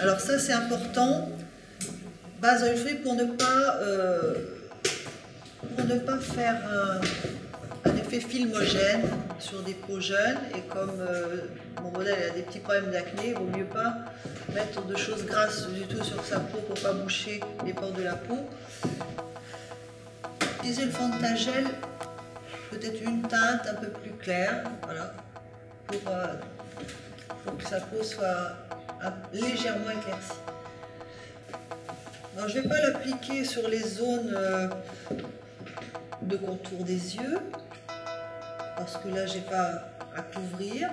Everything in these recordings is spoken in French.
Alors ça c'est important, base oil free pour ne pas faire un effet filmogène sur des peaux jeunes, et comme mon modèle a des petits problèmes d'acné, il vaut mieux pas mettre de choses grasses du tout sur sa peau pour pas boucher les pores de la peau. Utiliser le fond de teint gel, peut-être une teinte un peu plus claire, voilà, pour que sa peau soit légèrement éclaircie. Alors, je ne vais pas l'appliquer sur les zones de contour des yeux, parce que là j'ai pas à couvrir.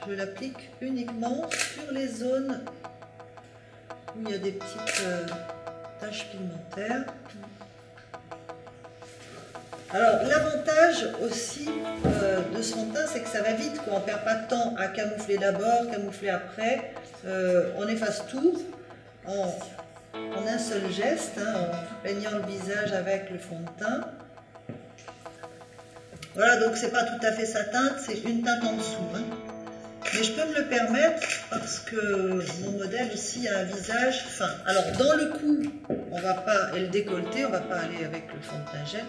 Je l'applique uniquement sur les zones où il y a des petites taches pigmentaires. Alors l'avantage aussi de ce fond de teint, c'est que ça va vite, quoi. On ne perd pas de temps à camoufler d'abord, camoufler après. On efface tout en un seul geste, hein, en peignant le visage avec le fond de teint. Voilà, donc c'est pas tout à fait sa teinte, c'est une teinte en dessous. Hein. Mais je peux me le permettre parce que mon modèle aussi a un visage fin. Alors dans le cou, on va pas, et le décolleté, on va pas aller avec le fond de teint gel.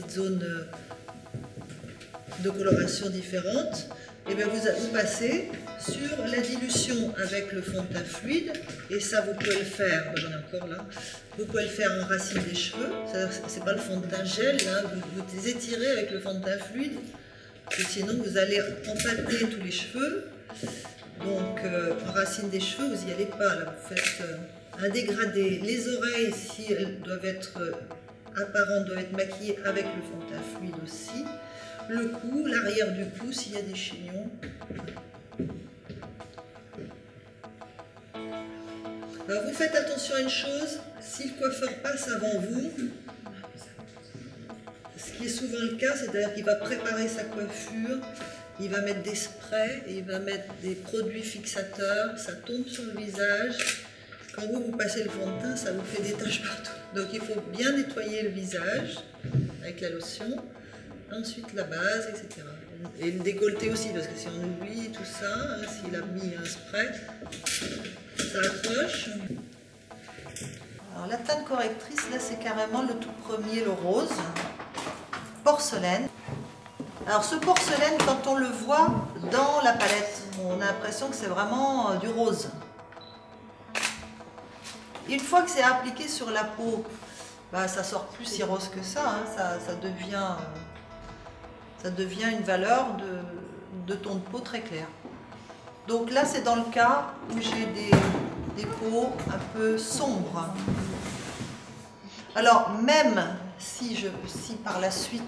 Une zone de coloration différente. Et bien vous passez sur la dilution avec le fond de teint fluide, et ça vous pouvez le faire, j'en ai encore là, vous pouvez le faire en racine des cheveux, c'est pas le fond de teint gel, là, vous étirez avec le fond de teint fluide, et sinon vous allez empâter tous les cheveux. Donc en racine des cheveux, vous n'y allez pas, là vous faites un dégradé. Les oreilles, si elles doivent être apparentes, doivent être maquillées avec le fond de teint fluide aussi. Le cou, l'arrière du cou, s'il y a des chignons. Alors vous faites attention à une chose, si le coiffeur passe avant vous, ce qui est souvent le cas, c'est-à-dire qu'il va préparer sa coiffure, il va mettre des sprays, il va mettre des produits fixateurs, ça tombe sur le visage. Quand vous passez le fond de teint, ça vous fait des taches partout. Donc il faut bien nettoyer le visage avec la lotion. Ensuite la base, etc. Et le décolleté aussi, parce que si on oublie tout ça, hein, s'il a mis un spray, ça accroche. Alors la teinte correctrice, là c'est carrément le tout premier, le rose, porcelaine. Alors ce porcelaine, quand on le voit dans la palette, on a l'impression que c'est vraiment du rose. Une fois que c'est appliqué sur la peau, bah, ça sort plus si rose que ça, hein, ça devient une valeur de ton de peau très clair. Donc là c'est dans le cas où j'ai des peaux un peu sombres. Alors même si par la suite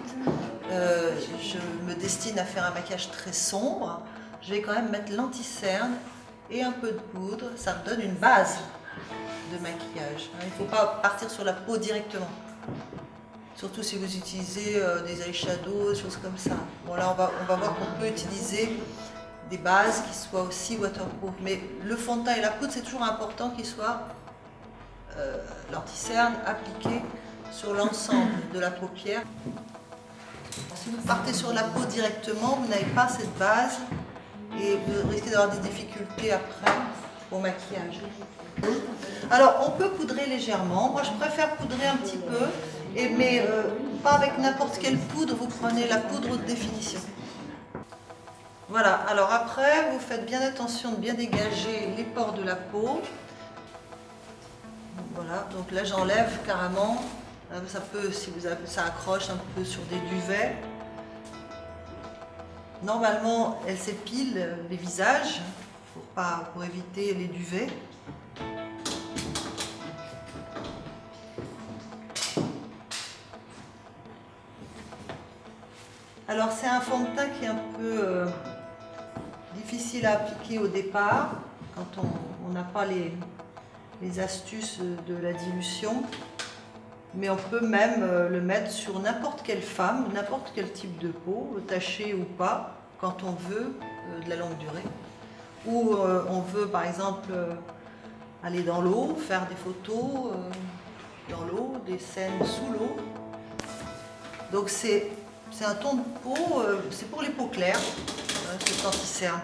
je me destine à faire un maquillage très sombre, je vais quand même mettre l'anti-cerne et un peu de poudre, ça me donne une base de maquillage. Il ne faut pas partir sur la peau directement. Surtout si vous utilisez des eyeshadows, des choses comme ça. Bon là on va voir qu'on peut utiliser des bases qui soient aussi waterproof. Mais le fond de teint et la poudre, c'est toujours important qu'il soit l'anti-cerne appliqué sur l'ensemble de la paupière. Si vous partez sur la peau directement, vous n'avez pas cette base et vous risquez d'avoir des difficultés après au maquillage. Alors on peut poudrer légèrement, moi je préfère poudrer un petit peu, mais pas avec n'importe quelle poudre, vous prenez la poudre haute définition. Voilà, alors après vous faites bien attention de bien dégager les pores de la peau. Voilà, donc là j'enlève carrément, ça peut, si vous avez, ça accroche un peu sur des duvets. Normalement elle s'épile les visages pour éviter les duvets. Alors c'est un fond de teint qui est un peu difficile à appliquer au départ, quand on n'a pas les astuces de la dilution, mais on peut même le mettre sur n'importe quelle femme, n'importe quel type de peau, tachée ou pas, quand on veut de la longue durée. Ou on veut par exemple aller dans l'eau, faire des photos dans l'eau, des scènes sous l'eau. Donc c'est un ton de peau, c'est pour les peaux claires, cet anti-cerne.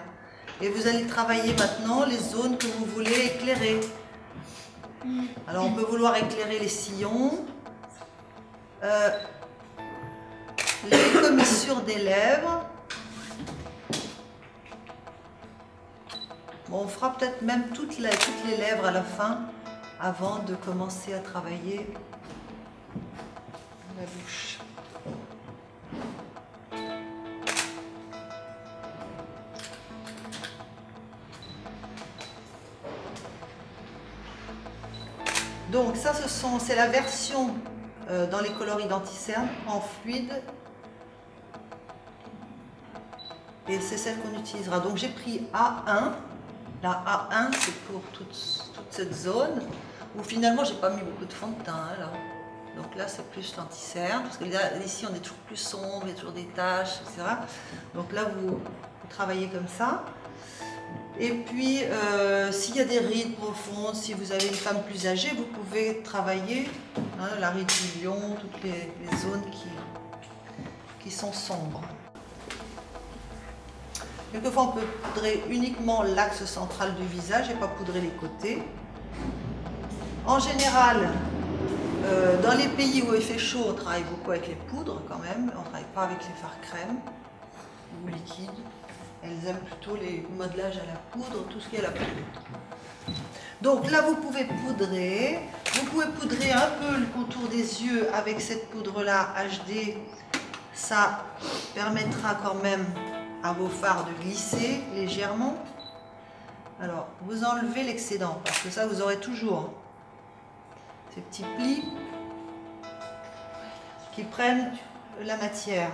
Et vous allez travailler maintenant les zones que vous voulez éclairer. Alors on peut vouloir éclairer les sillons, les commissures des lèvres. Bon, on fera peut-être même toutes les lèvres à la fin, avant de commencer à travailler la bouche. Donc ça, c'est la version dans les coloris d'Anticernes en fluide. Et c'est celle qu'on utilisera. Donc j'ai pris A1. La A1, c'est pour toute cette zone où finalement j'ai pas mis beaucoup de fond de teint. Hein, là. Donc là c'est plus l'Anticerne, parce que là, ici on est toujours plus sombre, il y a toujours des taches, etc. Donc là vous travaillez comme ça. Et puis s'il y a des rides profondes, si vous avez une femme plus âgée, vous pouvez travailler hein, la ride du lion, toutes les zones qui sont sombres. Quelquefois, on peut poudrer uniquement l'axe central du visage et pas poudrer les côtés. En général, dans les pays où il fait chaud, on travaille beaucoup avec les poudres quand même. On ne travaille pas avec les fards crème ou liquides. Elles aiment plutôt les modelages à la poudre, tout ce qui est à la poudre. Donc là, vous pouvez poudrer. Vous pouvez poudrer un peu le contour des yeux avec cette poudre-là HD. Ça permettra quand même à vos fards de glisser légèrement. Alors, vous enlevez l'excédent, parce que ça, vous aurez toujours ces petits plis qui prennent la matière.